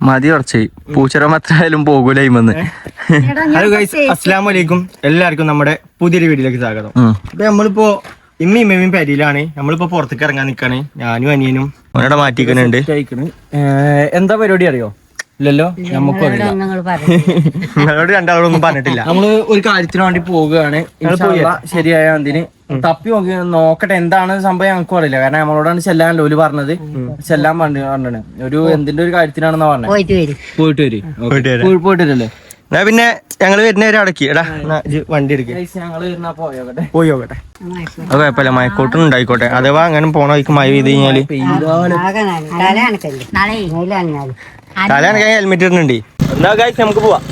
മതി കുറച്ച് പൂച്ചറം എത്ര ആയാലും പോകൂല ഇമെന്ന്. ഹലോ ഗൈസ്, അസ്സലാമു അലൈക്കും. എല്ലാവർക്കും നമ്മുടെ പുതിയൊരു വീഡിയോയിലേക്ക് സ്വാഗതം. ഇപ്പൊ നമ്മളിപ്പോ ഇമ്മയും പരിയിലാണ്. നമ്മളിപ്പോ പുറത്തേക്ക് ഇറങ്ങാൻ നിക്കാണ്. ഞാനും അനിയനും അവനോട് മാറ്റിക്കുന്നുണ്ട്. എന്താ പരിപാടി അറിയോ? ഇല്ലല്ലോ, നമുക്ക് നിങ്ങളോട് രണ്ടാളൊന്നും പറഞ്ഞിട്ടില്ല. നമ്മള് ഒരു കാര്യത്തിന് വേണ്ടി പോവുകയാണ്. ശരിയായ അതിന് തപ്പി നോക്കട്ടെ എന്താണ് സംഭവം. ഞങ്ങൾക്ക് അറിയില്ല, കാരണം നമ്മളോടാണ് ചെല്ലാൻ ഓല് പറഞ്ഞത്. ചെല്ലാൻ പറഞ്ഞാണ് ഒരു എന്തിന്റെ ഒരു കാര്യത്തിനാണെന്നാ പറഞ്ഞത്. പോയിട്ട് വരല്ലേ. എന്നാ പിന്നെ ഞങ്ങള് വരുന്നവരെ അടക്കി എടാ വണ്ടി എടുക്കുക. പോയി നോക്കട്ടെ. അത് കുഴപ്പമില്ല, മഴക്കോട്ടും ഉണ്ടായിക്കോട്ടെ. അഥവാ അങ്ങനെ പോണ വഴിക്ക് മഴ പെയ്ത് കഴിഞ്ഞാല് തലയാണെങ്കിൽ ഹെൽമെറ്റ് ഇടുന്നുണ്ട്. എന്താ ഗൈസ്, നമുക്ക് പോവാം.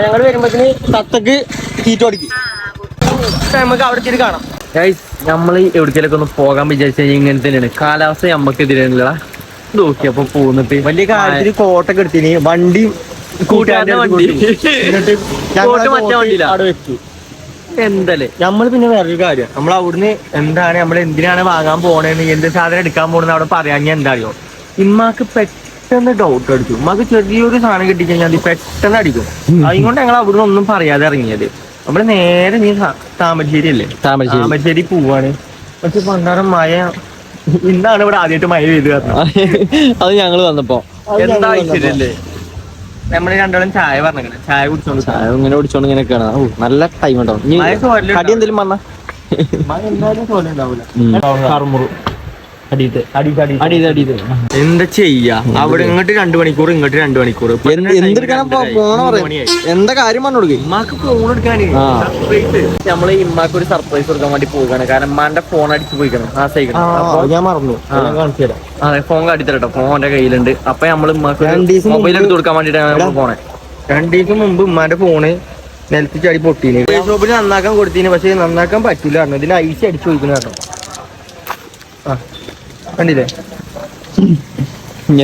ഞങ്ങള് വരുമ്പോഴത്തേന് തത്തക്ക് ചീറ്റ് ഓടിക്കും. നമുക്ക് അവിടെ തിരി കാണാം. ഗൈസ്, നമ്മള് എവിടേക്കൊക്കെ ഒന്ന് പോകാൻ വിചാരിച്ചു കഴിഞ്ഞാൽ ഇങ്ങനെ തന്നെയാണ്. കാലാവസ്ഥ നമ്മക്കെതിരെയുള്ള നോക്കിയപ്പോ പോകുന്നിട്ട് വലിയ കാര്യത്തിൽ കോട്ടൊക്കെ എടുത്തിന്. വണ്ടി എന്തല്ലേ നമ്മള് പിന്നെ വേറൊരു കാര്യം, നമ്മൾ അവിടുന്ന് എന്താണ് നമ്മൾ എന്തിനാണ് വാങ്ങാൻ പോണേന്ന് എന്ത് സാധനം എടുക്കാൻ പോണെന്ന് അവിടെ പറയാൻ എന്താ അറിയോ, ഇമ്മാക്ക് പെട്ടെന്ന് ഡൗട്ട് അടിച്ചു. ഉമ്മാക്ക് ചെറിയൊരു സാധനം കിട്ടിക്കഴിഞ്ഞാൽ അത് പെട്ടെന്ന് അടിക്കും. അതുകൊണ്ട് ഞങ്ങൾ അവിടുന്ന് ഒന്നും പറയാതെ ഇറങ്ങിയത്. നമ്മള് നേരെ നീ താമരശ്ശേരി അല്ലേ, താമരശ്ശേരി പോവാണ്. പക്ഷെ പണ്ടാരം മഴ ഇന്നാണ് ഇവിടെ ആദ്യമായിട്ട് മഴ പെയ്ത് അത് ഞങ്ങള് വന്നപ്പോ എന്താ ശരിയല്ലേ. നമ്മള് രണ്ടാളും ചായ പറഞ്ഞേ, ചായ കുടിച്ചോണ്ട് ചായ ഇങ്ങനെ കുടിച്ചോണ്ട് ഇങ്ങനെ കാണാം. നല്ല ടൈം ഉണ്ടാവും. കടി എന്തെങ്കിലും വന്നാ മഴ എന്തായാലും തോലെ ഉണ്ടാവൂല. എന്താ ചെയ്യാ, അവിടെ ഇങ്ങോട്ട് 2 മണിക്കൂർ ഇങ്ങോട്ട് 2 മണിക്കൂർ. എന്താ കാര്യം പറഞ്ഞു കൊടുക്കും. ഉമ്മാക്ക് ഫോൺ എടുക്കാന് നമ്മള് ഇമ്മാക്ക് ഒരു സർപ്രൈസ് കൊടുക്കാൻ വേണ്ടി പോവുകയാണ്. കാരണം ഉമ്മാന്റെ ഫോൺ അടിച്ചു പോയിക്കണം. ആ സൈക്കിൾ ഞാൻ മറന്നു, കാണിച്ചു തരാം. അതെ, ഫോൺ കാട്ടിത്തരട്ടോ. ഫോണിന്റെ കയ്യിലുണ്ട്. അപ്പൊ നമ്മള് ഉമ്മാക്ക് മൊബൈൽ എടുത്ത് കൊടുക്കാൻ വേണ്ടിട്ടാണ് പോണേ. 2 ദിവസം മുമ്പ് ഉമ്മാന്റെ ഫോണ് നിലത്ത് ചാടി പൊട്ടീന്. ഷോപ്പിൽ നന്നാക്കാൻ കൊടുത്തീന്, പക്ഷെ നന്നാക്കാൻ പറ്റില്ല പറഞ്ഞു. ഇതിന് ഐസ് അടിച്ചു പോയിക്കുന്നു കേട്ടോ. കണ്ടില്ലേ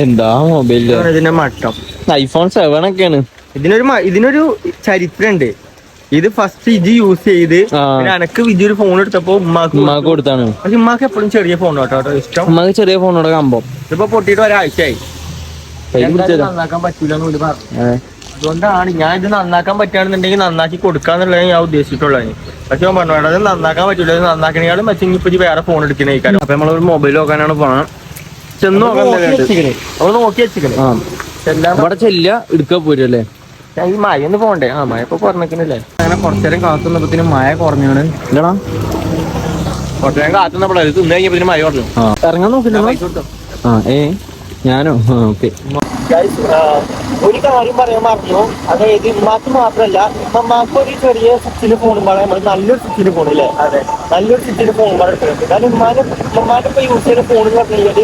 എന്താ മൊബൈൽ ഇതിന്റെ മട്ടം. ഐഫോൺ 7 ഒക്കെയാണ്. ഇതിനൊരു ചരിത്രമുണ്ട്. ഇത് ഫസ്റ്റ് ഇജ് യൂസ് ചെയ്ത് എനക്ക് വിജയൊരു ഫോൺ എടുത്തപ്പോ ഉമ്മാക്ക് കൊടുത്താണ്. പക്ഷെ ഉമ്മാക്ക് എപ്പോഴും ചെറിയ ഫോൺ കേട്ടോ ഇഷ്ടം. ഉമ്മാക്ക് ചെറിയ ഫോണോടെ കമ്പം. ഇതിപ്പോ പൊട്ടിയിട്ട് ഒരാഴ്ചയായി. നന്നാക്കാൻ പറ്റൂല എന്ന് പറഞ്ഞു. അതുകൊണ്ടാണ് ഞാൻ ഇത് നന്നാക്കാൻ പറ്റുകയാണെന്നുണ്ടെങ്കിൽ നന്നാക്കി കൊടുക്കാന്നുള്ളത് ഞാൻ ഉദ്ദേശിച്ചിട്ടുള്ളത്. പക്ഷെ ഞാൻ പറഞ്ഞു അത് നന്നാക്കാൻ പറ്റൂല, നന്നാക്കണേക്കാളും വെച്ചെങ്കിൽ ഇപ്പൊ വേറെ ഫോൺ എടുക്കണേക്കാളും. അപ്പൊ നമ്മളൊരു മൊബൈൽ നോക്കാനാണ് പോണം. ചെന്ന് നോക്കാൻ നോക്കി വെച്ചിക്കണേ. ഇവിടെ ചെല്ല എടുക്കാൻ പോരല്ലേ. ഈ മഴ ഒന്ന് പോണ്ടേ. മഴ ഇപ്പൊ കുറഞ്ഞിരിക്കണില്ലേ. അങ്ങനെ കുറച്ചേരം കാത്തുന്നപ്പത്തിന് മഴ കുറഞ്ഞാണ്. ഇല്ലടാ, കുറച്ചേരം കാത്തുന്നപ്പോഴേ തിന്നു കഴിഞ്ഞപ്പോ മഴ കുറഞ്ഞു. ഇറങ്ങാൻ നോക്കില്ല. ഞാനോ? ഓക്കെ. ഒരു കാര്യം പറയാൻ പറഞ്ഞു. അതായത് ഉമ്മാക്ക് മാത്രല്ല, ഉമ്മമാക്ക് ഒരു ചെറിയ സ്വിച്ചിന് ഫോൺ പാടാൻ നമ്മൾ നല്ലൊരു സ്വിച്ചിന് ഫോണില്ലേ. അതെ, നല്ലൊരു സ്വിച്ചിന് ഫോൺ പാടാൻ എടുക്കുന്നുണ്ട്. കാരണം ഉമ്മാന്റെ ഇപ്പൊ യൂസ് ചെയ്യുന്ന ഫോൺ എന്ന് പറഞ്ഞു കഴിഞ്ഞാൽ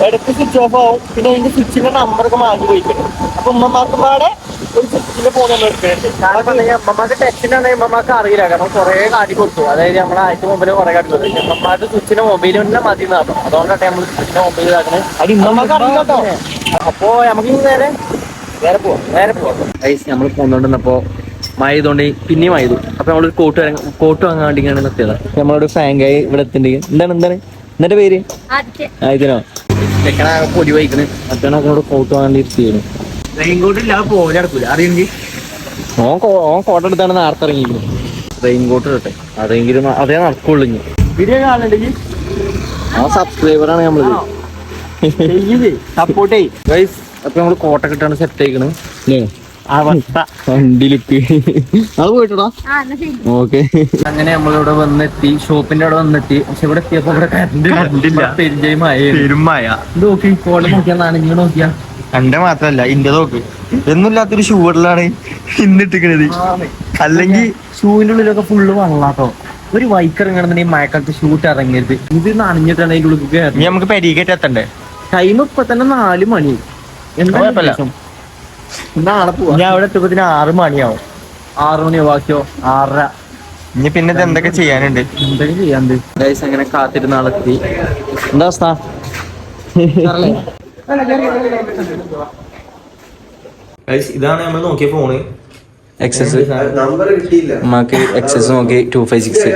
ഇടയ്ക്ക് സ്വിച്ച് ഓഫ് ആവും. പിന്നെ അതിന്റെ സ്വിച്ചിന്റെ നമ്പറൊക്കെ മാറ്റി പോയിട്ടുണ്ട്. അപ്പൊ ഉമ്മമാർക്ക് പാടെ ഒരു സ്വിച്ചിന്റെ ഫോൺ നമ്മൾ എടുക്കുന്നുണ്ട്. കാരണം ഉമ്മമാക്ക് ടെക്സ്റ്റിനാണെങ്കിൽ ഉമ്മമാക്ക് അറിയില്ല. കാരണം കുറെ കാട്ടി കൊടുത്തു. അതായത് നമ്മളെ ആഴ്ച മൊബൈൽ കുറെ കാട്ടി കൊടുത്തു. ഉമ്മമാർക്ക് സ്വിച്ചിന്റെ മൊബൈൽ തന്നെ മതി എന്നാണ്. അതുകൊണ്ടാണ് നമ്മൾ സ്വിച്ചിന്റെ മൊബൈൽ ഇതാക്കുന്നത്. അത് ഉമ്മമാക്ക് അറിയില്ല കേട്ടോ. അപ്പൊ നമുക്ക് നേരെ പോവാം. നമ്മൾ പോന്നോണ്ടിരുന്നപ്പോ മഴ ചെയ്തോണ്ട് പിന്നെയും മഴ ചെയ്തു. അപ്പൊ നമ്മളൊരു കോട്ട് വാങ്ങാൻ വേണ്ടിയാണ് നിർത്തിയത്. നമ്മളോട് ഫാങ്കായി ഇവിടെ എത്തിണ്ടെങ്കിൽ എന്താണ് എന്നിട്ട് പേര് ഇതിനോ ചെക്കനാകെ പൊടി വഹിക്കണ്. മറ്റോനോട് കോട്ട് വാങ്ങാൻ ഇരുത്തിയാണ്. റെയിൻകോട്ട് ഇല്ലാതെ പോലെ നടക്കൂല അറിയെങ്കിൽ. ഓൻ കോട്ട് എടുത്താണ് നേരത്തെ ഇറങ്ങിയിരിക്കുന്നത്. റെയിൻകോട്ട് ഇട്ടെ, അതെങ്കിലും അതേ നടക്കുള്ളൂ. വീഡിയോ കാണുന്നുണ്ടെങ്കിൽ സബ്സ്ക്രൈബറാണ് നമ്മള്. സപ്പോർട്ട് ചെയ്യും. അപ്പൊ നമ്മള് കോട്ടൊക്കെ ഇട്ടാണ് സെറ്റ് ആയിക്കണ്. വണ്ടിയിലേക്ക് അത് പോയിട്ടാ. ഓക്കെ, അങ്ങനെ നമ്മളിവിടെ വന്നെത്തി, ഷോപ്പിന്റെ അവിടെ വന്നെത്തി. പക്ഷെ ഇവിടെ എത്തിയപ്പോ ഇവിടെ കണ്ടില്ല. പെരുമായ ഇത് നോക്കി കോള് നോക്കിയാ നാണിങ്ങനെ നോക്കിയാ എന്റെ മാത്രല്ല ഇന്റെ നോക്ക്. എന്നില്ലാത്തൊരു ഷൂ ഇടലാണ് ഇന്നിട്ടിക്കണത്. അല്ലെങ്കിൽ ഷൂവിന്റെ ഉള്ളിലൊക്കെ ഫുള്ള് വെള്ളാട്ടോ. ഒരു ബൈക്ക് ഇറങ്ങണമെന്നുണ്ടെങ്കിൽ മഴക്കാലത്ത് ഷൂട്ട് ഇറങ്ങരുത്. ഇത് നനഞ്ഞിട്ടാണ് അതിന്റെ ഉള്ളിൽ കയറി. നമുക്ക് പെരീക്കേറ്റ് എത്തണ്ടേ. ടൈം ഇപ്പൊ തന്നെ 4 മണി. എന്താ നാളെ പോവാ. ഞാൻ അവിടെ എത്തുമ്പത്തിന് 6 മണിയാവും. 6 മണിയോ ബാക്കിയോ 6:30. ഇനി പിന്നെ എന്തൊക്കെ ചെയ്യാനുണ്ട്. എന്തൊക്കെ ചെയ്യാണ്ട്. അങ്ങനെ കാത്തിരുന്ന ആളെത്തി. എന്താ അവസ്ഥ? ഇതാണ് നമ്മൾ നോക്കിയ ഫോണ്. എക്സസ് നമ്പർ കിട്ടിയില്ല. ഉമ്മാക്ക് എക്സസ് നോക്കി 256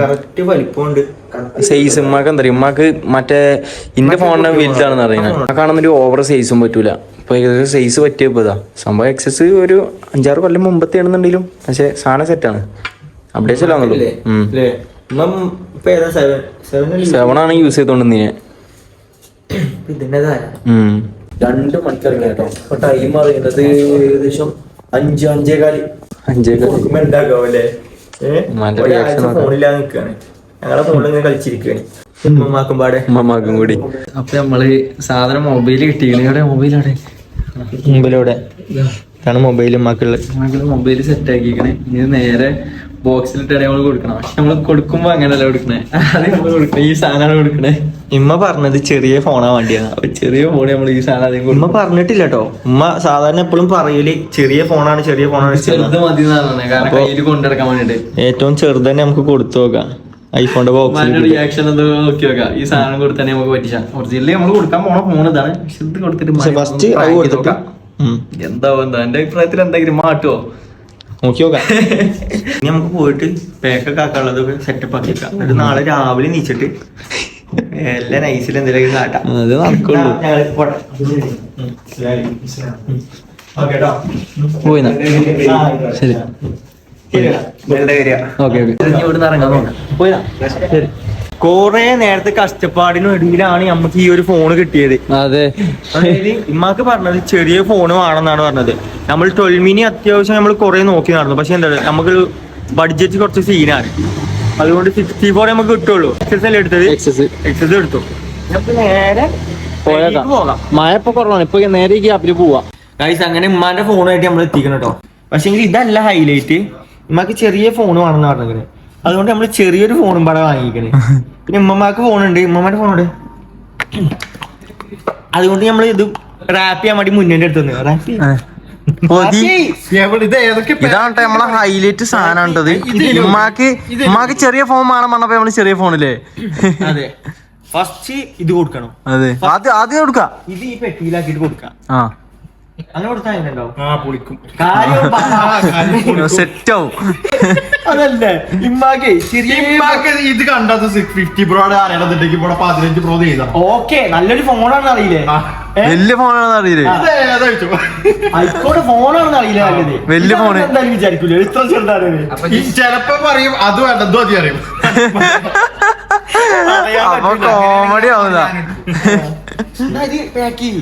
കറക്റ്റ് വലിപ്പമുണ്ട്. സൈസ്. ഉമ്മാക്ക് എന്താ പറയുക, ഉമ്മാക്ക് മറ്റേ ഇന്റെ ഫോണിന് വലുതാണെന്ന് പറയുന്നത്. ഉമ്മാക്കാണെന്നൊരു ഓവർ സൈസും പറ്റൂല. ഇപ്പൊ ഏകദേശം സൈസ് പറ്റിയപ്പോ ഇതാ സംഭവം. എക്സസ് ഒരു 5-6 കൊല്ലം മുമ്പത്തെ ആണെന്നുണ്ടെങ്കിലും പക്ഷെ സാധനം സെറ്റാണ്. അപ്ഡേറ്റ്സ് അല്ലാന്നുള്ളൂ. 7 ആണ് യൂസ് ചെയ്തോണ്ടിരുന്നേ. 2 മണിക്കൂർ കേട്ടോ. അപ്പൊ ടൈം അറിയുന്നത് ഏകദേശം 5-5:15. ഫോണില്ലാതെ നിൽക്കാണ്. ഞങ്ങളെ ഫോണിൽ ഇങ്ങനെ കളിച്ചിരിക്കുകയാണ് ഉമ്മാക്കും കൂടി. അപ്പൊ നമ്മള് സാധനം മൊബൈല് കിട്ടിയാണ്. ഇവിടെ മൊബൈലാണ് മുമ്പിലൂടെ ഇതാണ് മൊബൈൽ മൊബൈല് സെറ്റ് ആക്കിക്കണേ. ഇത് നേരെ ബോക്സിലിട്ടാണ് നമ്മള് കൊടുക്കണം. പക്ഷെ നമ്മള് കൊടുക്കുമ്പോ അങ്ങനെയല്ല കൊടുക്കണേ. അത് നമ്മള് കൊടുക്കണേ ഈ സാധനമാണ് കൊടുക്കണേ. ഇമ്മ പറഞ്ഞത് ചെറിയ ഫോണാ വേണ്ടിയാണ്. അപ്പൊ ചെറിയ ഫോണ് നമ്മൾ ഈ സാധനം ഉമ്മ പറഞ്ഞിട്ടില്ല കേട്ടോ. ഉമ്മ സാധാരണ എപ്പോഴും പറയല് ചെറിയ ഫോണാണ് ചെറുത് മതി എന്നാണ്. കാരണം കയ്യിൽ കൊണ്ടെടുക്കാൻ വേണ്ടിട്ട് ഏറ്റവും ചെറുത് തന്നെ നമുക്ക് കൊടുത്തു നോക്കാം. ഐഫോണിന്റെ ബോക്സ് റിയാക്ഷൻ എന്തോ നോക്കി നോക്കാം. ഈ സാധനം കൊടുത്താൽ നമുക്ക് പറ്റിച്ചാൽ ഒറിജിനലി നമ്മൾ കൊടുക്കാൻ പോണ ഫോൺ ഇതാണ്. പക്ഷെ ഇത് കൊടുത്തിട്ട് എന്താവും എന്റെ അഭിപ്രായത്തിൽ എന്തെങ്കിലും മാറ്റുമോ നോക്കി നോക്കാം. ഇനി നമുക്ക് പോയിട്ട് പാക്കൊക്കെ ആക്കാനുള്ളതൊക്കെ സെറ്റപ്പ് ആക്കി വെക്കാം. എന്നിട്ട് നാളെ രാവിലെ നീച്ചിട്ട് എല്ലാം നൈസിൽ എന്തെങ്കിലും കാട്ടാം. അത് നടക്കുള്ളൂ. പോയി ശരി. കൊറേ നേരത്തെ കഷ്ടപ്പാടിനൊടുവിലാണ് നമുക്ക് ഈ ഒരു ഫോൺ കിട്ടിയത്. അതെ, അതായത് ഇമ്മാക്ക് പറഞ്ഞത് ചെറിയ ഫോൺ വേണമെന്നാണ് പറഞ്ഞത്. നമ്മൾ 12 മിനി അത്യാവശ്യം നമ്മൾ കുറെ നോക്കി നടന്നു. പക്ഷെ എന്താ നമുക്ക് ബഡ്ജറ്റ് കുറച്ച് സീനാണ്. അതുകൊണ്ട് 64 നമുക്ക് കിട്ടുള്ളൂ. എക്സസ് അല്ലേ എടുത്തത്? എക്സസ് എടുത്തു. നേരെ പോകാം. മഴ ഇപ്പൊ കുറവാണ്. ഇപ്പൊ നേരെ ഗ്യാപ്പിൽ പോവാം. ഗൈസ് അങ്ങനെ ഉമ്മാന്റെ ഫോണായിട്ട് നമ്മൾ എത്തിക്കണം കേട്ടോ. പക്ഷെ ഇതല്ല ഹൈലൈറ്റ്. ഉമ്മാക്ക് ചെറിയ ഫോൺ വേണമെന്ന് പറഞ്ഞത്. അതുകൊണ്ട് നമ്മള് ചെറിയൊരു ഫോണും പടം വാങ്ങിക്കണേ. പിന്നെ ഉമ്മമാക്ക് ഫോണുണ്ട്, ഉമ്മമാരുടെ ഫോണുണ്ട്. അതുകൊണ്ട് നമ്മള് ഇത് റാപ്പ് ചെയ്യാൻ വേണ്ടി മുന്നേ എടുത്തു. ഇതാണ് നമ്മളെ ഹൈലൈറ്റ് സാധനം. ഉമ്മാക്ക് ചെറിയ ഫോൺ വേണം പറഞ്ഞപ്പോ നമ്മള് ചെറിയ ഫോണില്ലേ. അതെ, ഫസ്റ്റ് ഇത് കൊടുക്കണം. അതെ, ആദ്യം കൊടുക്കാം. ഇത് ഈ പെട്ടിയിലാക്കിട്ട് കൊടുക്കാം. അങ്ങനെ കൊടുത്താൽ സെറ്റ് ആവും. അതല്ലേ ഇമ്മാക്ക് ഇത് കണ്ടത് 50 Pro അറിയണമെന്നുണ്ടെങ്കിൽ 15 Pro ചെയ്താ ഓക്കെ. നല്ലൊരു ഫോണാണെന്ന് അറിയില്ലേ? വലിയ ഫോണാണെന്ന് അറിയില്ലേ? ആയിക്കോട്ടെ, ഫോണാണെന്ന് അറിയില്ല. നല്ലത് വലിയ ഫോണ് എന്തായാലും വിചാരിക്കൂല. ഇത്ര ചെറുതാണ്. ചെലപ്പോ പറയും അത് വേണ്ട എന്തോ അതി അറിയും. അപ്പൊ കോമഡി ആവുന്ന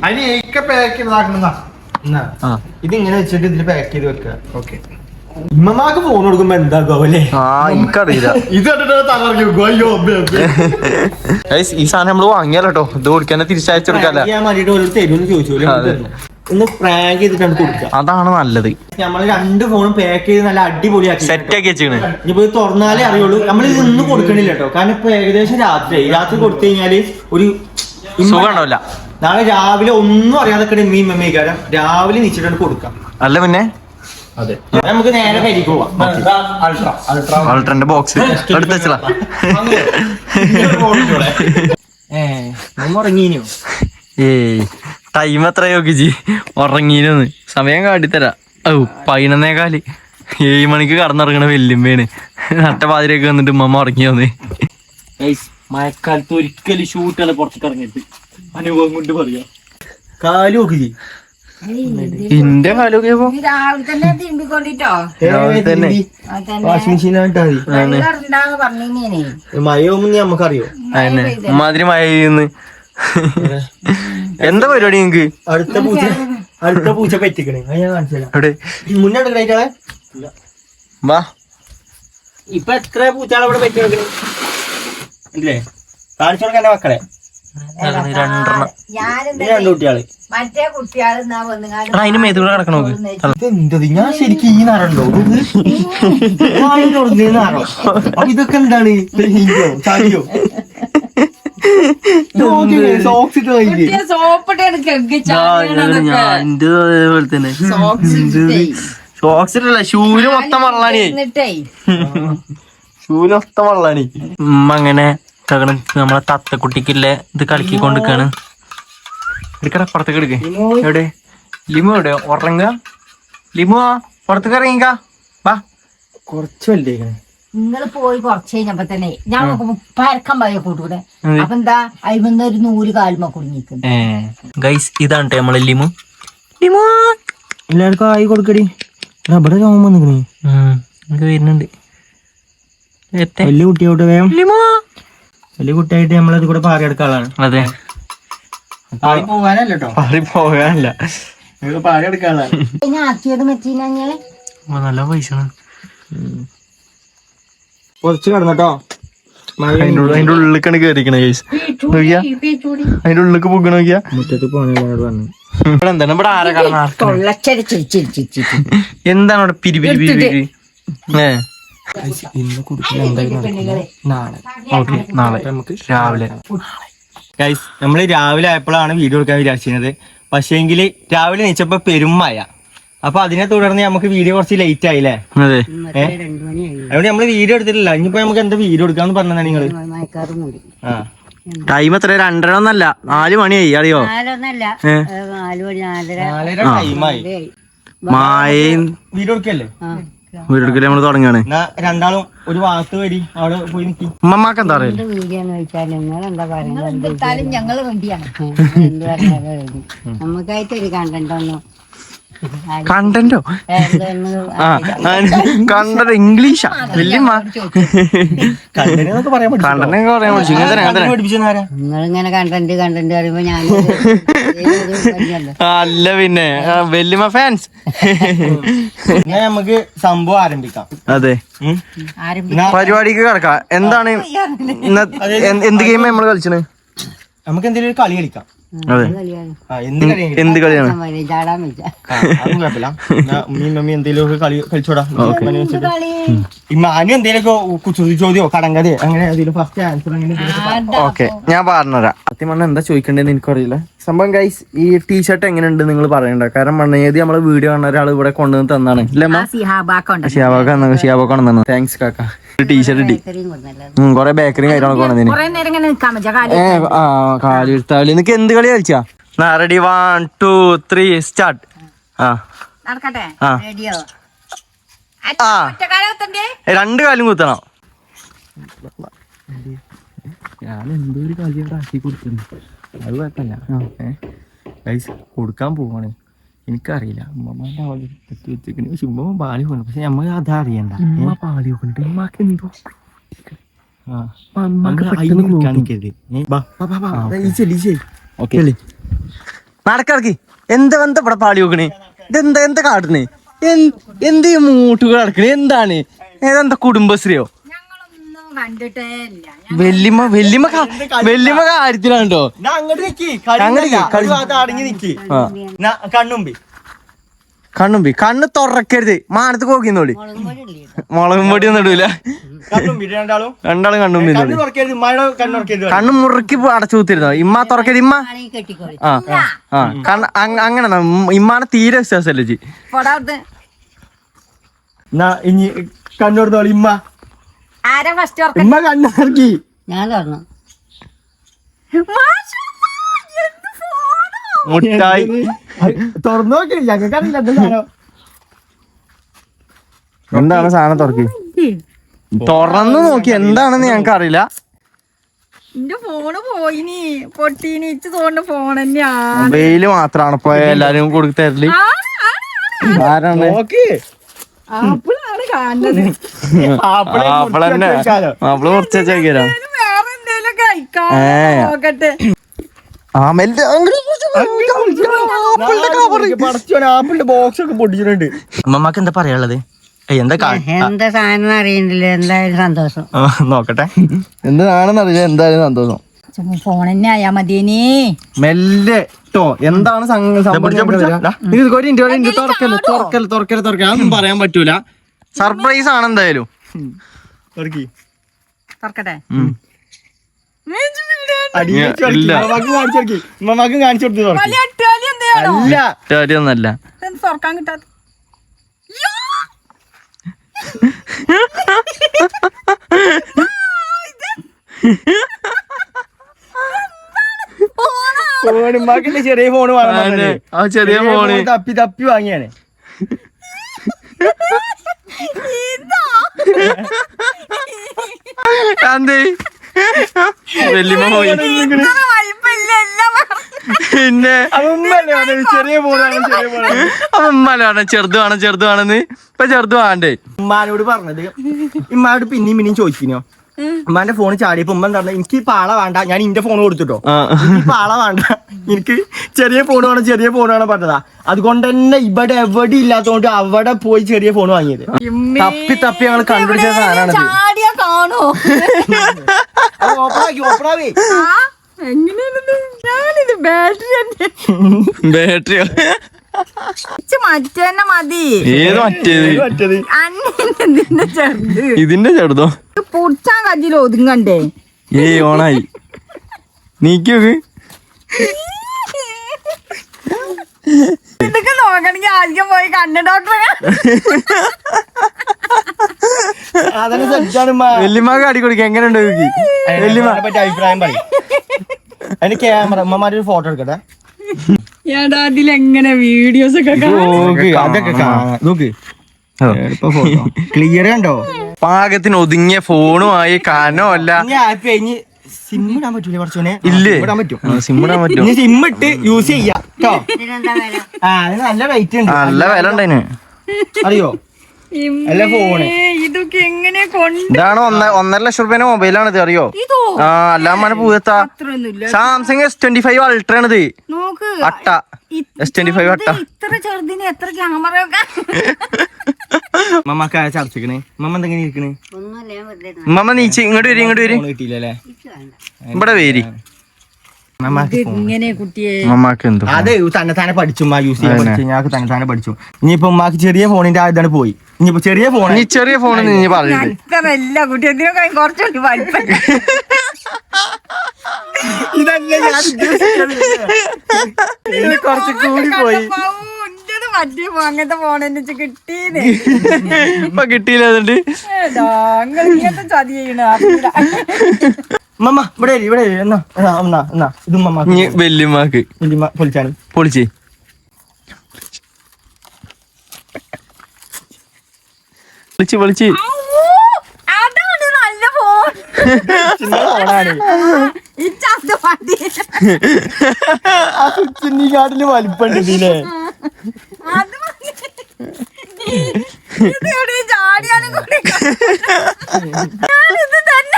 അതിന് ഏക്കെ പാക്ക് ഇതാക്കണെന്നാ. ഇതിങ്ങനെ വെച്ചിട്ട് ഇതിൽ പാക്ക് ചെയ്ത് വെക്കുക. ഓക്കെ. ഉമ്മമാക്ക് ഫോൺ കൊടുക്കുമ്പോ എന്താക്കും അല്ലേ? എനിക്കറിയില്ല. ഇത് കണ്ടിട്ട് തലറിഞ്ഞു. അയ്യോ ഈ സാധനം നമ്മള് വാങ്ങിയാലോ. ഇത് കൊടുക്കാൻ തിരിച്ചയച്ചു കൊടുക്കാല്ല. തരുമെന്ന് ചോദിച്ചു. ഒന്ന് പ്രാങ്ക് ചെയ്തിട്ടാണ് കൊടുക്കുക. അതാണ് നല്ലത്. നമ്മള് 2 ഫോണും പാക്ക് ചെയ്ത് നല്ല അടിപൊളിയാക്കി സെറ്റ് ആക്കി വെച്ചാണ്. ഇനിയിപ്പോ തുറന്നാലേ അറിയുള്ളൂ. നമ്മൾ ഇതൊന്നും കൊടുക്കണില്ല കേട്ടോ. കാരണം ഇപ്പൊ ഏകദേശം രാത്രി കൊടുത്തു കഴിഞ്ഞാല് ഒരു സുഖമുണ്ടാവില്ല. നാളെ രാവിലെ ഒന്നും അറിയാതെ മീമേക്കാരം രാവിലെ നീച്ചിട്ടാണ് കൊടുക്കാം. അല്ല പിന്നെ അതെ, നമുക്ക് നേരെ കരിക്ക് പോവാം. അൾട്രന്റെ ബോക്സ് എടുത്ത് വെച്ചാ ഉറങ്ങീനോ? ഏയ് ടൈം എത്രയോ ജി ഉറങ്ങീനൊന്ന് സമയം കാട്ടിത്തരാ. 11:15 7 മണിക്ക് കടന്നിറങ്ങണ വെല്ലുമ്പേണ്. നട്ടപാതിരൊക്കെ വന്നിട്ട് ഉമ്മ ഉറങ്ങി വന്ന്. മഴക്കാലത്ത് ഒരിക്കലും ഷൂട്ടാണ് പുറത്തേക്ക് ഇറങ്ങിയിട്ട് അനുഭവം കൊണ്ട് പറയാ. കാല് നോക്കി എന്റെ കാലൊക്കെ വാഷിംഗ് മെഷീനായിട്ടാ മഴയൊന്നും നമുക്കറിയോ? മാതിരി മഴ ചെയ്യുന്നു. എന്താ പരിപാടി നിങ്ങക്ക്? അടുത്ത പൂച്ച പറ്റിക്കണേ. ഞാൻ കാണിച്ചത് മുന്നേ എടുക്കണേ. വാ, ഇപ്പൊ എത്ര പൂച്ചാളെ ഇവിടെ പറ്റി എടുക്കണേ അല്ലേ? കാണിച്ചു കൊടുക്കാൻ മക്കളെ. 2 കുട്ടികള് മറ്റേ കുട്ടികള് അതിന് മേത്തൂടെ കിടക്കണോ? എന്തത്? ഞാൻ ശരിക്കും ഈ നാറുണ്ടോ? ഇതൊക്കെ എന്താണ്? ചാടിയോ? അതേപോലെ തന്നെ ഷോക്സിട്ടല്ല, ഷൂല് മൊത്തം വെള്ളാണി. ഷൂല് മൊത്തം വെള്ളാണി. അങ്ങനെ നമ്മളെ തത്തക്കുട്ടിക്കില്ലേ ഇത് കളിക്കൊണ്ടിരിക്കാണ്. എടുക്കട അപ്പുറത്തേക്ക് എടുക്ക. എവിടെ ലിമു? എവിടെ ഉറങ്ങ? ലിമുവാ പുറത്തേക്ക് ഇറങ്ങിക്കാ വാ. കുറച്ച് വലുതേക്കണേ. നിങ്ങൾ പോയി കുറച്ച് കഴിഞ്ഞപ്പോ തന്നെ ഞാൻ നോക്കുമ്പോ പരക്കം പോയ കൂട്ടൂടെ. അപ്പൊ എന്താ അയിമന്ന് ഒരു 100 കാലുമ കുടുങ്ങിക്കുന്നു. ഗൈസ് ഇതാണ് നമ്മളെ ലിമു. എല്ലാവർക്കും ആയി കൊടുക്കടി. ഇവിടെ രോമം വന്നിക്കണേ. വരുന്നുണ്ട് വലിയ കുട്ടിയോട്ട് വേഗം. വലിയ കുട്ടിയായിട്ട് നമ്മളത് കൂടെ പാറിയെടുക്കാളാണ്. അതെ പാറി പോകാനല്ല കേട്ടോ, പാറി പോകാനല്ല, പാറിയെടുക്കാളാണ്. ഞാൻ ആക്കിയത് മെച്ചീനാഞ്ഞാല് നല്ല പൈസ. കുറച്ച് കിടന്നട്ടോ. അതിന്റെ ഉള്ളിലേക്കാണ് കേറിക്കണേ ഗൈസ്. നോക്കിയാ അതിന്റെ ഉള്ളിലേക്ക് പോകണ നോക്കിയാ. മുറ്റത്ത് പോണോട് പറഞ്ഞു. ഇവിടെ എന്താണ് ഇവിടെ ആരാ കടന്ന? എന്താണ് ഇവിടെ പിരി പിരി പിരി പിരി? ഇന്ന് കുടിക്കുന്ന എന്തായാലും നാളെ. ഓക്കെ നാളെ നമുക്ക് രാവിലെ. ഗൈസ് നമ്മള് രാവിലെ ആയപ്പോഴാണ് വീഡിയോ എടുക്കാൻ വിചാരിച്ചിരുന്നത്. പക്ഷേങ്കില് രാവിലെ നീച്ചപ്പോ പെരുമഴ. അപ്പൊ അതിനെ തുടർന്ന് നമുക്ക് വീഡിയോ കുറച്ച് ലേറ്റ് ആയില്ലേ. അതെ അതുകൊണ്ട് നമ്മള് വീഡിയോ എടുത്തിട്ടില്ല. ഇനിയിപ്പോ നമുക്ക് എന്താ വീഡിയോ എടുക്കാന്ന് പറഞ്ഞാ നിങ്ങള്. ആ ടൈം എത്ര? 2:30 ഒന്നല്ല, 4 മണിയായി അറിയോ? 4:30 ടൈമായി. മായയും വീഡിയോ എടുക്കല്ലേ? വീടെടുക്കല് നമ്മള് തുടങ്ങാണ്. എന്നാ രണ്ടാളും ഒരു ഭാഗത്ത് വരി, അവിടെ പോയി നിക്കി. ഉമ്മമാക്ക് എന്താ അറിയില്ല. ഞങ്ങള് റെഡിയാണ്. നമുക്കായിട്ട് ഒരു കണ്ടന്റ് ഒന്നും കണ്ടന്റോ? കണ്ടന്റ് ഇംഗ്ലീഷാ വല്യമ്മ. കണ്ടന്റ് പറയാൻ പഠിച്ചു. നിങ്ങളിങ്ങനെ കണ്ടന്റ് പറയുമ്പോ ഞാൻ അല്ല പിന്നെ വല്യമ്മ ഫാൻസ്. നമുക്ക് സംഭവം ആരംഭിക്കാം. അതെ പരിപാടിക്ക് കിടക്കാം. എന്താണ് എന്ത് ഗെയിം നമ്മള് കളിച്ചത്? നമുക്ക് എന്തെങ്കിലും ഒരു കളി കളിക്കാം. അതെ എന്ത് കളിയാണ്? മമ്മി എന്തെങ്കിലും കളി കളിച്ചോടാ. മാനു എന്തെങ്കിലുമൊക്കെ കുസൃതി ചോദ്യമോ കടങ്കഥയോ അങ്ങനെ ഫസ്റ്റ് ആൻസർ അങ്ങനെ. ഓക്കെ ഞാൻ പറഞ്ഞുതരാം. സത്യം പറഞ്ഞാൽ എന്താ ചോദിക്കണ്ടേന്ന് എനിക്കറിയില്ല. സംഭവം ഗൈസ് ഈ ടീഷർട്ട് എങ്ങനെയുണ്ട് നിങ്ങൾ പറയണ്ട. കാരണം മണ്ണേത് നമ്മള് വീഡിയോ കാണുന്ന ഒരാൾ ഇവിടെ കൊണ്ടുവന്ന് തന്നാണ്. ഷിയാബാക്കാണ് തന്നെ. താങ്ക്സ് കാക്ക. ടീഷർട്ട് ഇട്ടി കൊറേ ബേക്കറിയും കാര്യങ്ങളൊക്കെ കൊണ്ടുവന്നു. കാലിരുത്താളി നിനക്ക് എന്ത് കളി കളിച്ചാ? Ready 1 2 3 start. രണ്ട് കാലും കുത്തണം. ഞാൻ എന്തോ ഒരു കളി അവിടെ ആക്കി കൊടുക്കുന്നു. അത് കുഴപ്പമില്ല. കൊടുക്കാൻ പോവാണ്. എനിക്കറിയില്ല. ഉമ്മമാരുടെ അവള് തെറ്റി വെച്ചേക്കണേ. പക്ഷെ ഉമ്മ പാലി പോകണം. പക്ഷെ നമ്മക്ക് അതാ അറിയണ്ട. ഉമ്മ പാലി പോകണ്ട. ഉമ്മാക്ക് എന്തോ നടക്കിറക്കി. എന്താ ഇവിടെ പാളി നോക്കണേ? ഇതെന്താ എന്താ കാട്ടുന്നേ? എന്ത് മൂട്ടുകൾ നടക്കണേ? എന്താണ്? ഏതെന്താ കുടുംബശ്രീയോ? വെല്ലിമ്മ കാര്യത്തിലാണ്ടോ? കണ്ണുമ്പി കണ്ണ് തുറക്കരുത്. മാനത്ത് നോക്കിന്നോളി. മുളകും പൊടി ഒന്നും ഇടൂല. രണ്ടാളും കണ്ണുമ്പി. കണ്ണു മുറുക്കി അടച്ചു കുത്തിരുന്നോ? ഇമ്മ തുറക്കരുത്. ഇമ്മ അങ്ങനെ ഇമ്മാനെ തീരെ വിശ്വാസല്ലേ ജി. ഇനി കണ്ണൂർന്നോളി. ഇമ്മ കണ്ണുറക്കി. ഞാൻ പറഞ്ഞു മുട്ടായി തുറന്നു നോക്കി. ഞങ്ങൾക്കറിയില്ല എന്താണ് സാധനം. തുറക്കി തുറന്നു നോക്കി എന്താണെന്ന് ഞങ്ങക്ക് അറിയില്ല. എന്റെ ഫോണ് പോയിനി പൊട്ടീനി തോന്നുന്ന ഫോൺ തന്നെയാ. മൊബൈല് മാത്രാണ് ഇപ്പൊ എല്ലാരും കൊടുത്ത് തരല്. ആരാണ്? ആപ്പിളാണ് കാണുന്നത്. ആപ്പിളന്നെ ആപ്പിള് കുറച്ച് വെച്ചേക്കാ. വേറെ എന്തേലും കഴിക്കാൻ നോക്കട്ടെ. ആപ്പിളിന്റെ ബോക്സ് ഒക്കെ പൊട്ടിച്ചിട്ടുണ്ട്. അമ്മമ്മക്ക് എന്താ പറയാനുള്ളത്? എന്താ സാധനം അറിയണ്ടില്ല. എന്തായാലും സന്തോഷം. നോക്കട്ടെ എന്താണെന്ന് അറിയില്ല. എന്തായാലും സന്തോഷം. ഫോൺ തന്നെ ആയാ മതിയേനേ. മെല്ലെ ട്ടോ. എന്താണ് തുറക്കല്ല പറയാൻ പറ്റൂല. സർപ്രൈസ് ആണ് എന്തായാലും. തുറക്കട്ടെ. ഒന്നല്ല തുറക്കാൻ കിട്ടാത്ത ചെറിയ ഫോണ് ചെറിയ ഫോണ് തപ്പി വാങ്ങിയാണ്. എന്തേ വല്യമ്മ പോയി പിന്നെ ചെറിയ ഫോണാണ് അമ്മലാണ് ചെറുതാണെന്ന് ഇപ്പൊ ചെറുത് വേണ്ടേ. ഉമ്മാനോട് പറഞ്ഞത് ഉമ്മാനോട് പിന്നെയും ചോദിക്കുന്നോ ഉമ്മാന്റെ ഫോൺ ചാടിയപ്പോ ഉമ്മ എന്താ എനിക്ക് ഈ പാള വേണ്ട, ഞാൻ ഇന്റെ ഫോൺ കൊടുത്തിട്ടോ ഈ പാള വേണ്ട, എനിക്ക് ചെറിയ ഫോൺ വേണം പറഞ്ഞതാ. അതുകൊണ്ട് തന്നെ ഇവിടെ എവിടെ ഇല്ലാത്തതുകൊണ്ട് അവിടെ പോയി ചെറിയ ഫോൺ വാങ്ങിയത്. തപ്പി ഞങ്ങൾ കണ്ടുപിടിച്ച സാധനമാണ്. കാണോ ഓപ്പണാവേ ഞാനിത് ബാറ്ററിയോ മറ്റേന്നെ മതി. ഏത് മറ്റേത്? അന്നെ ചെറുത് ഇതിന്റെ ചെറുതോ? പൊടിച്ചാൻ കജ്ജിൽ ഒതുങ്ങണ്ടേ? ഓണായി നീക്കൊക്കെ ഇതൊക്കെ നോക്കണെങ്കിൽ ആദ്യം പോയി കണ്ണ് ഡോക്ടറെ. അതന്നെ സെറ്റാണ്. വല്യമ്മക്ക് അടി കൊടുക്കുക എങ്ങനെയുണ്ട് വല്യമ്മ പറ്റി അഭിപ്രായം പറയും. അതിന് ക്യാമറ ഉമ്മമാരൊരു ഫോട്ടോ എടുക്കട്ടെ. ഏടാ അതിലെങ്ങനെ വീഡിയോസ് ഒക്കെ അതൊക്കെ നോക്ക് ഫോട്ടോ ക്ലിയർ കണ്ടോ? പാകത്തിന് ഒതുങ്ങിയ ഫോണുമായി കാനമല്ല. സിം ഇടാൻ പറ്റൂലേ കുറച്ചോനെ? ഇല്ലേ ഇടാൻ പറ്റും. സിം ഇടാൻ പറ്റും. ഇനി സിം ഇട്ട് യൂസ് ചെയ്യാം കേട്ടോ. അതിന് നല്ല റേറ്റ് ഉണ്ട്, നല്ല വില ഉണ്ടതിന് അറിയോ? അല്ല ഫോണ് ഇതൊക്കെ എങ്ങനെ കൊണ്ട് ഇതാണ് 1.5 ലക്ഷം രൂപേന്റെ മൊബൈലാണ് ഇത്, അറിയോ? അല്ലാമ്മ പൂവത്താ സാംസങ് S25 അൾട്ര ആണിത്. നോക്ക് അട്ട S25 അട്ട. ഇത്ര ചെറുതിന് എത്ര ക്യാമറ ഒക്കെ. മമ്മക്ക് ചർച്ചിക്കണേ. മമ്മ എന്തെങ്ങനെ ഇരിക്കണേ? മമ്മ നീച്ച് ഇങ്ങോട്ട് വരി കിട്ടിയില്ലേ? ഇവിടെ വേരി. ഇങ്ങനെ കുട്ടിയെ മമ്മക്ക് എന്തോ അത് തന്നെ പഠിച്ചു യൂസ് ചെയ്യാൻ പഠിച്ചു. ഞങ്ങൾക്ക് തന്നെ പഠിച്ചു. ഇനിയിപ്പോ ഉമ്മാക്ക് ചെറിയ ഫോണിന്റെ ഇതാണ് പോയി. ഇനിയിപ്പോ ചെറിയ ഫോൺ നീ പറയുന്നത് അത്രല്ല കുട്ടി എന്തിനൊക്കെ കുറച്ചുകൂടി വലിപ്പം. ഇതല്ലേ ഞാൻ കുറച്ച് കൂടി പോയി. മറ്റേ അങ്ങനത്തെ ഫോൺ എന്നെ കിട്ടീന്ന് ഇപ്പൊ കിട്ടിയില്ല. അതുകൊണ്ട് ഇങ്ങനത്തെ ചതി ചെയ്യണ. മമ്മ ഇവിടെ എന്നാ ഇത് മമ്മ വല്യമ്മക്ക് പൊളിച്ചാണ് പൊളിച്ച് പൊളിച്ച് അതാണ് നല്ല ഫോൺ. ഫോണാണ്. ആ സ്വിച്ചിന്റെ കാട്ടില് വലിപ്പുണ്ട് ഇതിലെ. ചാടിയാലും കൂടി ഞാനിത് തന്നെ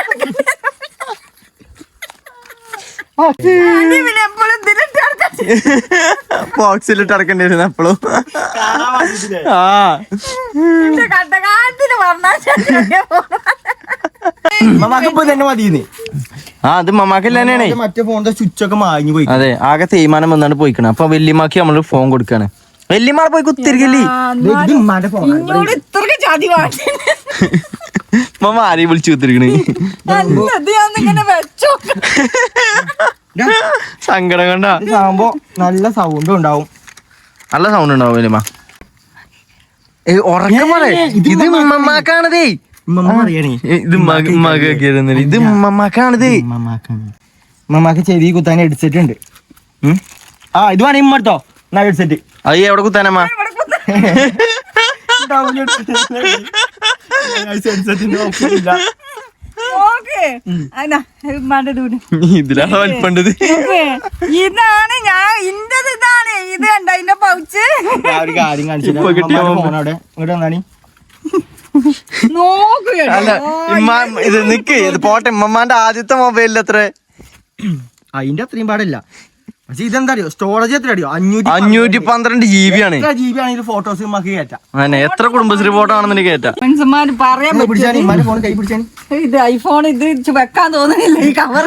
എപ്പോഴും ബോക്സിലിട്ട് അടക്കേണ്ടി വരുന്ന എപ്പോഴും. കട്ടകാലത്തിന് പറഞ്ഞാൽ മമ്മക്ക് തന്നെ മതിയെന്ന്. അത് മമ്മാക്കല്ല തന്നെയാണ്. മറ്റേ ഫോണിന്റെ സ്വിച്ച് ഒക്കെ മാഞ്ഞു പോയി. അതെ, ആകെ തേയ്മാനം വന്നാണ് പോയിക്കണം. അപ്പൊ വല്യമ്മക്ക് നമ്മള് ഫോൺ കൊടുക്കാണ്. വല്യമ്മ പോയി കുത്തിരിക്കല്ലേ ഫോൺ ഇത്രക്ക് ചതി വാട്ടി മമ്മ ആരെയും വിളിച്ചു കുത്തിരിക്കണേ. ഇങ്ങനെ വെച്ചോ. സങ്കടം കണ്ടാ ആകുമ്പോ നല്ല സൗണ്ടും ഉണ്ടാവും. നല്ല സൗണ്ട് ഉണ്ടാവും വല്യമ്മ. ഉറക്കം പറയേ, ഇത് മമ്മാക്കാണതേ. ഇത് മകക്കിരുന്നില്ല, ഇത് മമ്മാക്കാണതേ. മമ്മാക്ക് ചെവി കുത്താൻ ഹെഡ്സെറ്റ് ഇത് വേണേ ഇമ്മ എടുത്തോ. എന്നാ ഹെഡ്സെറ്റ് അത് എവിടെ കുത്താനമ്മ? ഇതിലാണ് വലിപ്പണ്ടത്. ഇതാണ് ഞാൻ ഇന്റത്. ഇതാണ് ഇത് കണ്ട ഇതിന്റെ പൗച്ച്. ഒരു കാര്യം കാണിച്ചു ഇവിടെ വന്നാണി അല്ല ഇത് നിക്ക്, ഇത് പോട്ടെ. ഉമ്മമാന്റെ ആദ്യത്തെ മൊബൈലിൽ എത്ര? അതിന്റെ അത്രയും പാടില്ല. പക്ഷെ ഇതെന്താ അറിയോ, സ്റ്റോറേജ് എത്ര അറിയോ? 512 GB ആണ്. GB ആണെങ്കിൽ ഫോട്ടോസ് നമുക്ക് കയറ്റാം. അങ്ങനെ എത്ര കുടുംബശ്രീ ഫോട്ടോ ആണെന്ന് കയറ്റാം. മനുഷ്യന്മാര് പറയാൻ ഫോൺ കൈ പിടിച്ചാൽ ഇത് ഐഫോൺ ഇത് വെക്കാൻ തോന്നുന്നില്ല ഈ കവർ.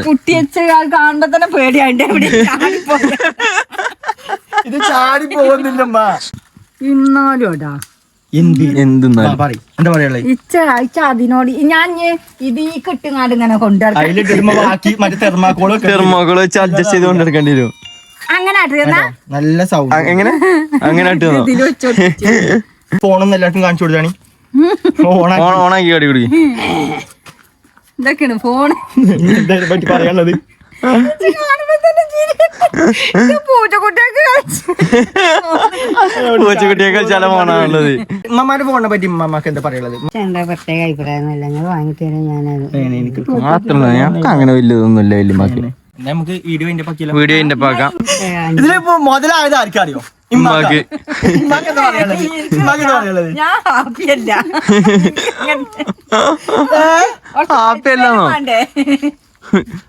കുട്ടി വെച്ച് കാണുമ്പോ തന്നെ പേടിയാണ്ട് ഇത് ചാടി പോകുന്നില്ലമ്മ. ഇന്നാലും എടാ എന്താ പറയാ ഇച്ച അതിനോട് ഞാൻ ഇത് ഈ കിട്ടുങ്ങാണ്ട് ഇങ്ങനെ കൊണ്ടുനടക്കാം. തെർമോക്കോൾ വെച്ച് അഡ്ജസ്റ്റ് ചെയ്ത് കൊണ്ടെടുക്കേണ്ടി വരും. അങ്ങനെ നല്ല സൗണ്ട്. എങ്ങനെ അങ്ങനെ ഫോണൊന്നും എല്ലാവർക്കും കാണിച്ചു കൊടുത്താണ്. ഓണാക്കി കടി കുടി. ഇതൊക്കെയാണ് ഫോൺ പറ്റി പറയാനുള്ളത്. പൂച്ചക്കുട്ടിയൊക്കെ പൂച്ചക്കുട്ടിയെ കളിച്ചാല ഫോണാണുള്ളത്. ഉമ്മമാരുടെ ഫോണിനെ പറ്റി ഉമ്മമാക്ക് എന്താ പറയുള്ളത്? എന്താ പ്രത്യേക അഭിപ്രായമൊന്നുമില്ല, നിങ്ങൾ വാങ്ങിത്തരാൻ ഞാനത് മാത്രല്ല ഞങ്ങൾക്ക് അങ്ങനെ വലിയതൊന്നുമില്ല വല്യമാക്ക്. നമുക്ക് വീഡിയോ വീഡിയോ ഇന്റെ പാക്കാം. ഇതിലിപ്പോ മുതലായത് ആർക്കറിയോ? ഇമ്മാക്ക് ഉമ്മാക്ക് എന്താ പറയാനുള്ളത്? ഉമ്മാക്ക് എന്താ പറയാനുള്ളത്? ഞാൻ ഹാപ്പിയല്ല. ഹാപ്പിയല്ലാന്നോ?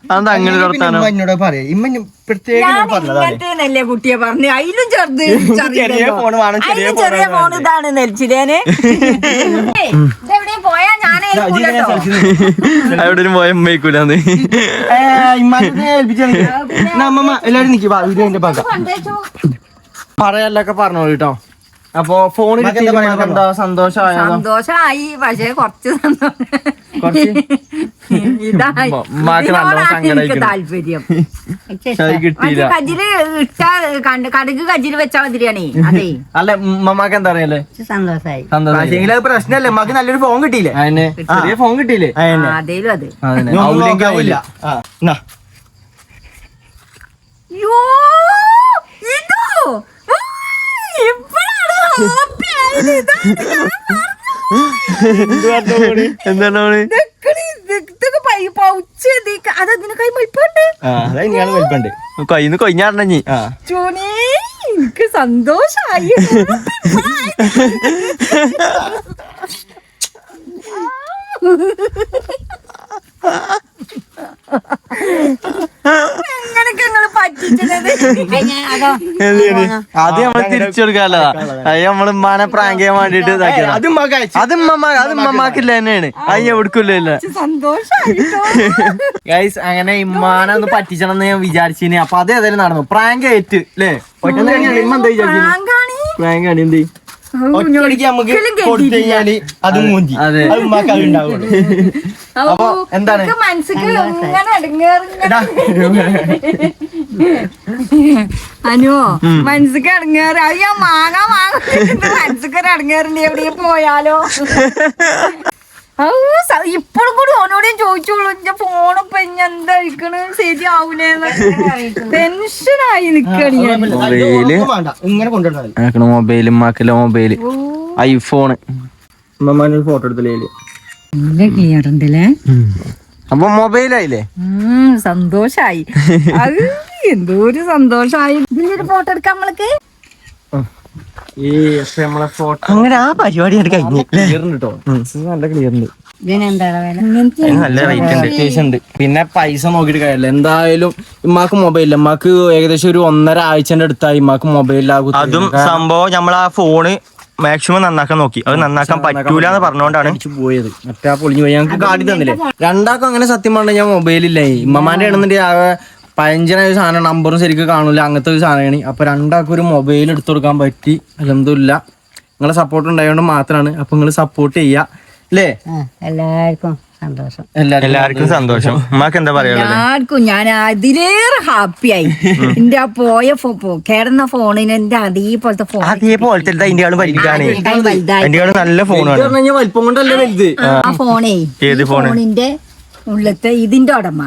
അതെന്താ അങ്ങനെ ഒരു വർത്താനം? എന്നോട് പറയാ ഇമ്മ പ്രത്യേകം പറഞ്ഞതാണ്. ഇങ്ങനത്തെ കുട്ടിയെ പറഞ്ഞു അതിലും ചെറുത് ചെറിയ ഫോൺ വേണം, ചെറിയ അതിലും ചെറിയ ഫോൺ ഇതാണ് നെൽച്ചിലേന്. ഇതെവിടെയും പോയാ ഞാനേ അവിടെ പോയ ഉമ്മയിക്കൂലെന്ന്. അമ്മമ്മ എല്ലാരും നിക്ക് വീഡിയോന്റെ ഭാഗം പറയാനൊക്കെ പറഞ്ഞോളൂ കേട്ടോ. അപ്പൊ ഫോണിൽ എന്താ സന്തോഷമായ? സന്തോഷമായി, പക്ഷെ കുറച്ച് ഇതായി എനിക്ക് താല്പര്യം. കിട്ടിയില്ല. കജില് ഇട്ടാ കടുക് കജില് വെച്ചാ മതിരിയാണേ. അതെ അല്ല ഉമ്മമാക്ക് എന്താ അറിയാലേ? സന്തോഷമായി. പക്ഷേങ്കിൽ അത് പ്രശ്നല്ലേ, ഉമ്മക്ക് നല്ലൊരു ഫോൺ കിട്ടിയില്ലേ? അതിന് ചെറിയ ഫോൺ കിട്ടിയില്ലേ? അതേലും അത് ആവില്ല. യോ ഇതോ ഇപ്പഴാണ് happy ആയത്. എന്താണ് അതതിന് കൈ വലിപ്പുണ്ട്. വലിപ്പുണ്ട് കയ്യിന്ന് കൊഞ്ഞാടണഞ്ഞി. ചൂണി എനിക്ക് സന്തോഷായി. എങ്ങനൊക്കെ നിങ്ങള് പറ്റിച്ചത്? അത് നമ്മള് തിരിച്ചു കൊടുക്കാല്ലോ. അത് നമ്മള് ഉമ്മാനെ പ്രാങ്ക് ചെയ്യാൻ വേണ്ടിട്ട് ഇതാക്കിയതാ. അത് ഉമ്മമാക്കില്ല തന്നെയാണ്. അത് എവിടക്കില്ല. സന്തോഷായിട്ടോ. ഗൈസ് അങ്ങനെ ഇമ്മാനെ ഒന്ന് പറ്റിച്ചണം എന്ന് ഞാൻ വിചാരിച്ചിന്. അപ്പൊ അത് ഏതായാലും നടന്നു. പ്രാങ്ക് ഏറ്റ് അല്ലേ? ഇമ്മ എന്താ വിചാരിച്ചു? പ്രാങ്ക് ആണ് എന്ത് ഒറ്റയടിക്ക് നമുക്ക് കൊടുത്തു കഴിഞ്ഞാല് അത് മൂഞ്ചി. അതെ, അത് ഉമ്മാക്ക് അത് ഉണ്ടാവുള്ളൂ. അപ്പൊ എന്താണ് മനസ്സിക്ക് ഇങ്ങനെ അനുവോ മനസ്സിക്ക് ഇടങ്ങേറ്. അത് ഞാൻ വാങ്ങാൻ മനസ്സിക്ക് ഒരു ഇടങ്ങേറുണ്ട്. എവിടെ പോയാലോ ഇപ്പോഴും കൂടി ഓനോട് ചോദിച്ചോളൂ. എന്റെ ഫോണിപ്പൊ ഇനി എന്താ കഴിക്കണ് ശരിയാവൂലേന്ന് ടെൻഷനായി നിക്കണി. ഇങ്ങനെ കൊണ്ടുവന്നാൽ മൊബൈല് ഉമ്മാക്കില്ല. Mobile iPhone. ഉമ്മമാനൊരു ഫോട്ടോ എടുത്തില്ലേ? ക്ലിയർ ഉണ്ടല്ലേ? അപ്പൊ മൊബൈലായില്ലേ? സന്തോഷായി. അത് എന്തോ ഒരു സന്തോഷായി. ഇതിലൊരു ഫോട്ടോ എടുക്കാം നമ്മൾക്ക്. നമ്മളെ ഫോട്ടോ അങ്ങനെ ആ പരിപാടി കഴിഞ്ഞു. ക്ലിയറുണ്ട് നല്ല ക്ലിയറുണ്ട്. ഇതിനെന്താ വില? നല്ല റേറ്റ് ഉണ്ട്. പിന്നെ പൈസ നോക്കിയിട്ട് കാര്യമില്ല. എന്തായാലും ഇമ്മാക്ക് മൊബൈലില്ല. ഇമ്മാക്ക് ഏകദേശം ഒരു 1.5 ആഴ്ചന്റെ അടുത്തായി ഇമ്മാക്ക് മൊബൈലിലാകും. അതും സംഭവം നമ്മൾ ആ ഫോണ് മാക്സിമം നന്നാക്കാൻ നോക്കി. അത് നന്നാക്കാൻ പറ്റൂല എന്ന് പറഞ്ഞുകൊണ്ടാണ് പോയത്. മറ്റേ പൊളിഞ്ഞു പോയി. ഞങ്ങൾക്ക് കാട്ടി തന്നില്ലേ രണ്ടാക്കും. അങ്ങനെ സത്യം പറഞ്ഞാൽ ഞാൻ മൊബൈലില്ല. ഇമ്മമാന്റെ ആണെന്നുണ്ടെങ്കിൽ ആകെ പഴഞ്ചനായ സാധനം, നമ്പറും ശരിക്കും കാണൂല, അങ്ങനത്തെ ഒരു സാധനമാണ്. അപ്പൊ രണ്ടാൾക്കും ഒരു മൊബൈൽ എടുത്തു കൊടുക്കാൻ പറ്റി. അതൊന്നുമില്ല, നിങ്ങളെ സപ്പോർട്ട് ഉണ്ടായതുകൊണ്ട് മാത്രമാണ്. അപ്പൊ നിങ്ങൾ സപ്പോർട്ട് ചെയ്യാ അല്ലേ? എല്ലാവർക്കും സന്തോഷം. എല്ലാവർക്കും സന്തോഷം. ഉമ്മാക്ക് എന്താ പറയാ? എല്ലാവർക്കും ഞാൻ അതിലേറെ ഹാപ്പിയായി. എന്റെ ആ പോയ കിടന്ന ഫോണിന് എന്റെ അതേപോലത്തെ ഫോൺ അതേപോലത്തെ അതിന്റെ ആള് വലുതാണ്. അതിന്റെ ആള് നല്ല ഫോണാണ്. വലിപ്പം കൊണ്ടല്ലേ വലുത് ആ ഫോണേ. ഏത് ഫോണിന്റെ ഉള്ളത്തെ ഇതിന്റെ ഉടമ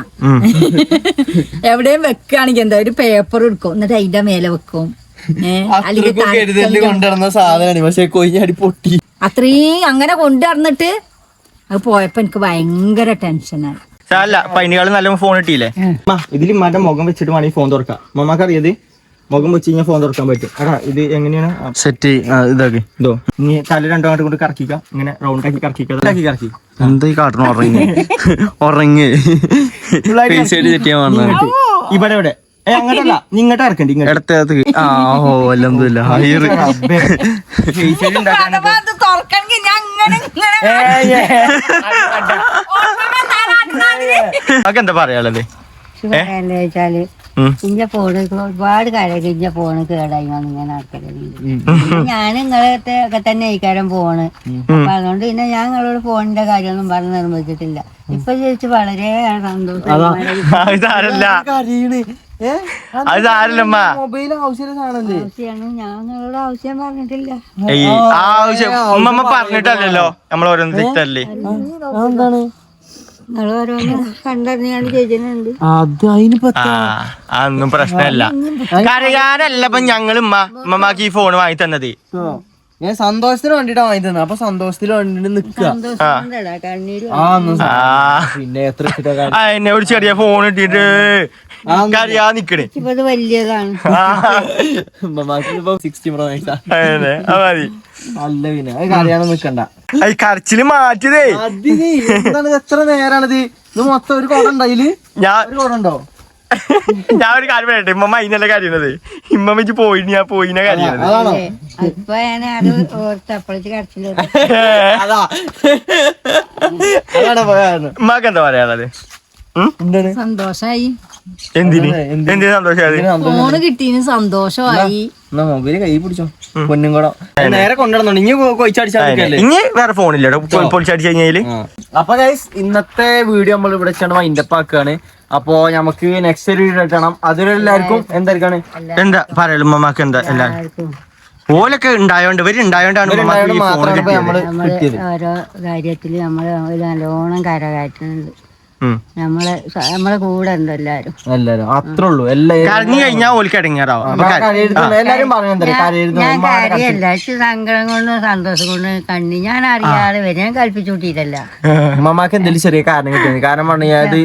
എവിടെയും വെക്കുകയാണെങ്കിൽ എന്താ ഒരു പേപ്പർ എടുക്കും, എന്നിട്ട് അതിന്റെ മേലെ വെക്കും. കൊണ്ടുവരുന്ന സാധനമാണ്. പക്ഷെ കൊയ്യാടി പൊട്ടി. അത്രയും അങ്ങനെ കൊണ്ടുവന്നിട്ട് അത് പോയപ്പോ എനിക്ക് ഭയങ്കര ടെൻഷനായി. അല്ല അതിനേക്കാളും നല്ല ഫോൺ കിട്ടിയില്ലേ? ഇതിൽ മറ്റേ മുഖം വെച്ചിട്ട് വേണമെങ്കിൽ ഫോൺ തുറക്കാം. മമ്മക്ക് അറിയത് മുഖം വെച്ച് കഴിഞ്ഞാൽ ഫോൺ തുറക്കാൻ പറ്റും. എടാ ഇത് എങ്ങനെയാണ് സെറ്റ് ഇതാക്കി ഇതോ ഇനി തല രണ്ടാമത്തെ കൊണ്ട് കറക്കിക്കാം. ഇങ്ങനെ റൗണ്ട് ആക്കി കറക്കി എന്താ ഈ കാട്ടണം? ഉറങ്ങി സെറ്റ് വന്നു. ഇവിടെ ഇവിടെ അങ്ങോട്ടല്ല, ഇങ്ങോട്ട് ഇറക്കണ്ടി. ഇടത്തേക്ക് അൽഹംദുലില്ലാ. അതെന്താ പറയാനുള്ളത്? എന്താ വെച്ചാല് ഇന്റെ ഫോണ് ഒരുപാട് കാര്യം ഇന്റെ ഫോണ് കേടായി ഇങ്ങനെ നടക്കലുണ്ട്. ഞാൻ നിങ്ങളത്തെ ഒക്കെ തന്നെ ആയിക്കാരം ഫോണ്. അപ്പൊ അതുകൊണ്ട് പിന്നെ ഞാൻ നിങ്ങളോട് ഫോണിന്റെ കാര്യമൊന്നും പറഞ്ഞ് നിർബന്ധിച്ചിട്ടില്ല. ഇപ്പൊ ചോദിച്ചു വളരെ സന്തോഷം. അത് സാരല്ലമ്മ. മൊബൈൽ ആവശ്യമാണ്. ഞാൻ നിങ്ങളോട് ആവശ്യം പറഞ്ഞിട്ടില്ല. ആവശ്യം ഉമ്മ പറഞ്ഞിട്ടല്ലല്ലോ നമ്മൾ ഓരോന്ന് തെറ്റല്ലേ. എന്താണ് നിങ്ങൾ ഓരോന്ന് കണ്ടറിഞ്ഞാണ് ചെയ്യുന്നുണ്ട്. അത് അതിനിപ്പോ അതൊന്നും പ്രശ്നമല്ല. കരയാനല്ല ഇപ്പൊ ഞങ്ങള് ഉമ്മമാക്ക് ഈ ഫോൺ വാങ്ങി തന്നത്. ഞാൻ സന്തോഷത്തിന് വേണ്ടിട്ടാ വാങ്ങി തന്നെ. അപ്പൊ സന്തോഷത്തിന് വേണ്ടിട്ട് നിക്കുക. സന്തോഷമുണ്ടടാ, കണ്ണീര് പിന്നെ എത്ര എന്നെ ഒരു ചെറിയ ഫോൺ ഇട്ടിട്ട് കരയാ നിക്കണേ. ഇപ്പൊ ഇത് വലിയതാണ്. 60 Pro Max അതന്നെ, അത് മതി. അല്ല പിന്നെ അത് കരയാനൊന്നും നിക്കണ്ട. ഈ കരച്ചില് മാറ്റിയതേ. അതിന് എന്താണ് എത്ര നേരാണിത്? ഇത് മൊത്തം ഒരു കോട ഉണ്ടായില്. ഒരു കോട ഉണ്ടോ? ഞാൻ ഒരു കാര്യം പറയട്ടെ, ഇമ്മ അതിനല്ല കരയുന്നത്. ഇമ്മ വെച്ച് പോയി ഞാൻ പോയിനെ കരയുന്നത്. അതാണോ? ഇപ്പൊ ഞാൻ അത് ഓർത്തപ്പോഴേക്ക് കരച്ചില്. അതാ അതാണ് പറയാറ്. ഉമ്മക്ക് എന്താ പറയാനുള്ളത്? എന്താണ് സന്തോഷായി. എന്തിന് സന്തോഷമായത്? ഫോണ് കിട്ടീന് സന്തോഷമായി. എന്നാ മൊബൈല് കൈ പിടിച്ചോ. പൊന്നും കൂടെ നേരെ കൊണ്ടുവന്നുണ്ട്. ഇനി കൊയിച്ചടിച്ചാൽ ഇനി വേറെ ഫോണില്ല പൊളിച്ചടിച്ചു കഴിഞ്ഞാല്. അപ്പൊ ഗൈസ് ഇന്നത്തെ വീഡിയോ നമ്മൾ ഇവിടെ വെച്ചാണ് വൈൻഡപ്പ് ആക്കുകയാണ്. അപ്പൊ നമുക്ക് നെക്സ്റ്റ് ഒരു വീഡിയോ ഇട്ടണം. അതിലെല്ലാവർക്കും എന്തായിരിക്കാണ് എന്താ പറയലും ഉമ്മക്ക് എന്താ എല്ലാരും ഓലൊക്കെ ഉണ്ടായോണ്ട് ഇവരുണ്ടായോണ്ടാണ് മാത്രമാണ് ഇപ്പൊ നമ്മള് നമ്മള് കിട്ടിയത്. ഓരോ കാര്യത്തില് നമ്മള് നല്ലോണം കരകയറ്റുന്നുണ്ട്. നമ്മളെ കൂടെ ഉണ്ട് എല്ലാരും. എല്ലാരും അത്രേ ഉള്ളൂ. എല്ലാരും കരഞ്ഞു കഴിഞ്ഞാൽ ഓൽക്ക് ഇടങ്ങാറാവും. എല്ലാരും പറഞ്ഞു ഞാൻ കാര്യല്ല, സങ്കടം കൊണ്ടും സന്തോഷം കൊണ്ടും കണ്ണി ഞാൻ അറിയാതെ വരും. ഞാൻ കൽപ്പിച്ചു കൂട്ടിയിട്ടല്ല. ഉമ്മമാക്ക് എന്തെങ്കിലും ചെറിയ കാരണം കിട്ടുന്നത്. കാരണം പറഞ്ഞാൽ അത്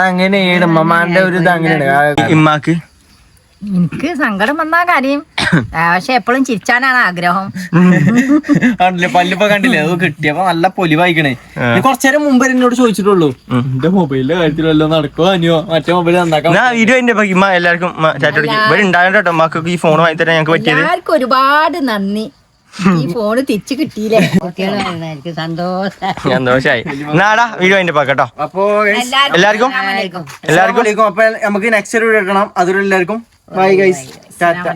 അങ്ങനെയാണ് ഉമ്മമാന്റെ ഒരു ഇത് അങ്ങനെയാണ്. ഇമ്മാക്ക് എനിക്ക് സങ്കടം വന്നാ കാര്യം, പക്ഷെ എപ്പോഴും ചിരിച്ചാനാണ് ആഗ്രഹം. കണ്ടില്ലേ പല്ലിപ്പോ കണ്ടില്ലേ അത് കിട്ടിയപ്പോ നല്ല പൊലി വായിക്കണേ. കുറച്ചേരം മുമ്പ് എന്നോട് ചോദിച്ചിട്ടുള്ളൂ എന്റെ മൊബൈലിന്റെ കാര്യത്തിൽ വല്ലതും നടക്കുവോ അനിയോ മറ്റേ മൊബൈൽ നന്നാക്കാം. വീഡിയോ ഇമ്മ എല്ലാവർക്കും ഇവരുണ്ടായോട്ടോ ഉമ്മക്ക് ഈ ഫോൺ വാങ്ങി തരാൻ ഞങ്ങൾക്ക് പറ്റിയത്. എല്ലാവർക്കും ഒരുപാട് നന്ദി. ഈ ഫോണ് തിരിച്ചു കിട്ടിയില്ലേ. കുട്ടികൾ എനിക്ക് സന്തോഷായി. നാടാ വീഡിയോ അതിന്റെ പാക്കട്ടോ. അപ്പൊ എല്ലാവർക്കും അപ്പൊ നമുക്ക് നെക്സ്റ്റ് വീഡിയോ ഇടണം. അതിലെല്ലാവർക്കും ബൈ ഗൈസ്. ടാറ്റ.